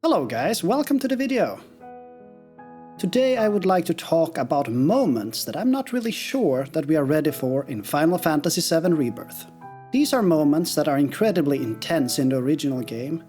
Hello guys, welcome to the video. Today I would like to talk about moments that I'm not really sure that we are ready for in Final Fantasy VII Rebirth. These are moments that are incredibly intense in the original game,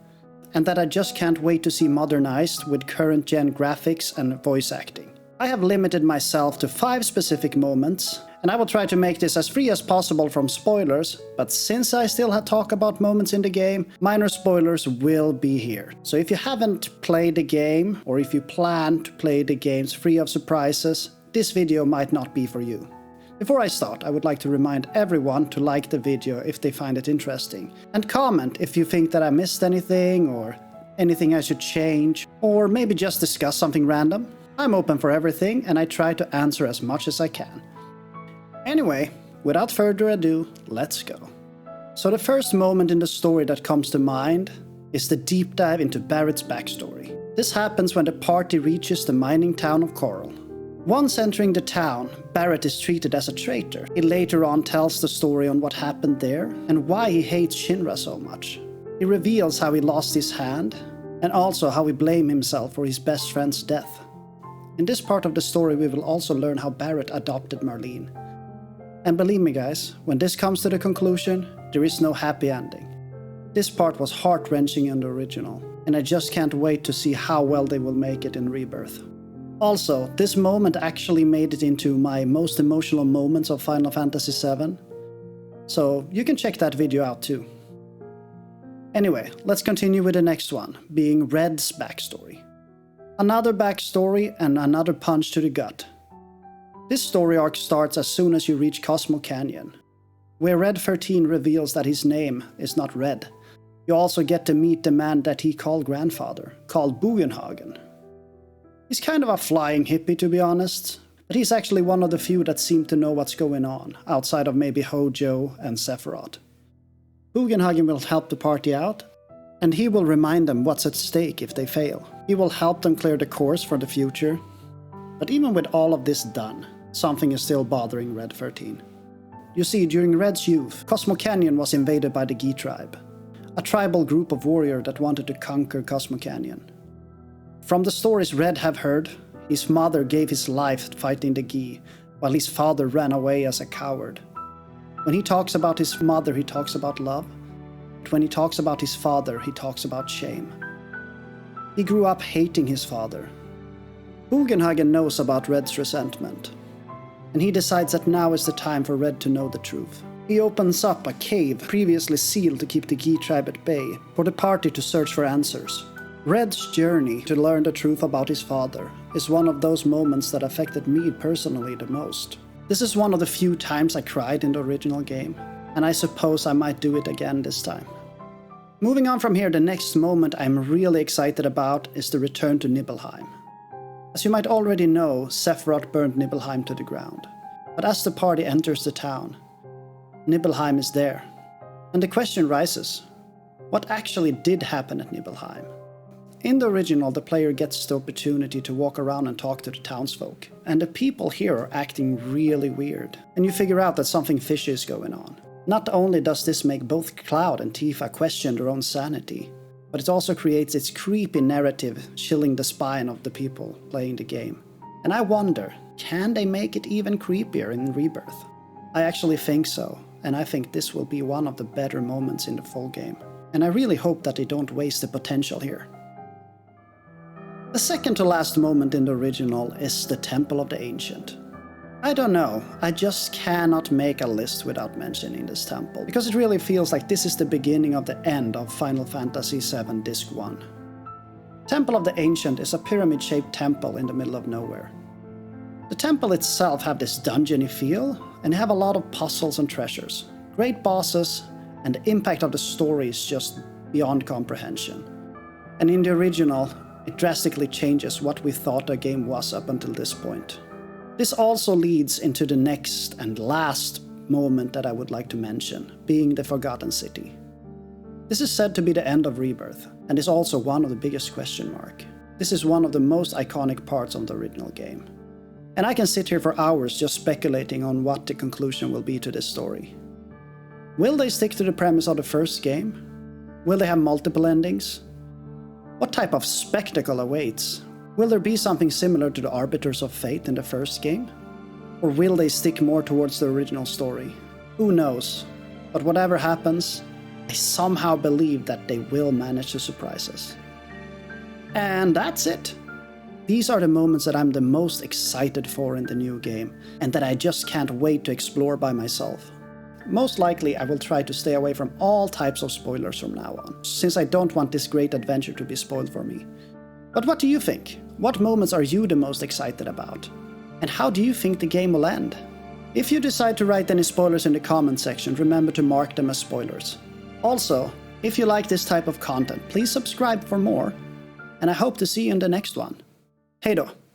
and that I just can't wait to see modernized with current gen graphics and voice acting. I have limited myself to 5 specific moments, and I will try to make this as free as possible from spoilers, but since I still talk about moments in the game, minor spoilers will be here. So if you haven't played the game, or if you plan to play the games free of surprises, this video might not be for you. Before I start, I would like to remind everyone to like the video if they find it interesting, and comment if you think that I missed anything, or anything I should change, or maybe just discuss something random. I'm open for everything, and I try to answer as much as I can. Anyway, without further ado, let's go. So the first moment in the story that comes to mind is the deep dive into Barrett's backstory. This happens when the party reaches the mining town of Coral. Once entering the town, Barrett is treated as a traitor. He later on tells the story on what happened there and why he hates Shinra so much. He reveals how he lost his hand and also how he blamed himself for his best friend's death. In this part of the story we will also learn how Barrett adopted Marlene. And believe me guys, when this comes to the conclusion, there is no happy ending. This part was heart-wrenching in the original, and I just can't wait to see how well they will make it in Rebirth. Also, this moment actually made it into my most emotional moments of Final Fantasy VII, so you can check that video out too. Anyway, let's continue with the next one, being Red's backstory. Another backstory and another punch to the gut. This story arc starts as soon as you reach Cosmo Canyon, where Red 13 reveals that his name is not Red. You also get to meet the man that he called grandfather, called Bugenhagen. He's kind of a flying hippie to be honest, but he's actually one of the few that seem to know what's going on, outside of maybe Hojo and Sephiroth. Bugenhagen will help the party out, and he will remind them what's at stake if they fail. He will help them clear the course for the future. But even with all of this done, something is still bothering Red 13. You see, during Red's youth, Cosmo Canyon was invaded by the Gi tribe, a tribal group of warriors that wanted to conquer Cosmo Canyon. From the stories Red have heard, his mother gave his life fighting the Gi, while his father ran away as a coward. When he talks about his mother, he talks about love, but when he talks about his father, he talks about shame. He grew up hating his father. Bugenhagen knows about Red's resentment, and he decides that now is the time for Red to know the truth. He opens up a cave previously sealed to keep the Gi tribe at bay for the party to search for answers. Red's journey to learn the truth about his father is one of those moments that affected me personally the most. This is one of the few times I cried in the original game, and I suppose I might do it again this time. Moving on from here, the next moment I'm really excited about is the return to Nibelheim. As you might already know, Sephiroth burned Nibelheim to the ground. But as the party enters the town, Nibelheim is there. And the question rises, what actually did happen at Nibelheim? In the original, the player gets the opportunity to walk around and talk to the townsfolk. And the people here are acting really weird. And you figure out that something fishy is going on. Not only does this make both Cloud and Tifa question their own sanity, but it also creates its creepy narrative, chilling the spine of the people playing the game. And I wonder, can they make it even creepier in Rebirth? I actually think so, and I think this will be one of the better moments in the full game. And I really hope that they don't waste the potential here. The second to last moment in the original is the Temple of the Ancient. I don't know, I just cannot make a list without mentioning this temple, because it really feels like this is the beginning of the end of Final Fantasy VII Disc 1. Temple of the Ancient is a pyramid-shaped temple in the middle of nowhere. The temple itself have this dungeony feel, and have a lot of puzzles and treasures, great bosses, and the impact of the story is just beyond comprehension. And in the original, it drastically changes what we thought the game was up until this point. This also leads into the next and last moment that I would like to mention, being the Forgotten City. This is said to be the end of Rebirth, and is also one of the biggest question marks. This is one of the most iconic parts of the original game. And I can sit here for hours just speculating on what the conclusion will be to this story. Will they stick to the premise of the first game? Will they have multiple endings? What type of spectacle awaits? Will there be something similar to the Arbiters of Fate in the first game? Or will they stick more towards the original story? Who knows? But whatever happens, I somehow believe that they will manage to surprise us. And that's it. These are the moments that I'm the most excited for in the new game, and that I just can't wait to explore by myself. Most likely I will try to stay away from all types of spoilers from now on, since I don't want this great adventure to be spoiled for me. But what do you think? What moments are you the most excited about? And how do you think the game will end? If you decide to write any spoilers in the comment section, remember to mark them as spoilers. Also, if you like this type of content, please subscribe for more, and I hope to see you in the next one. Hej då!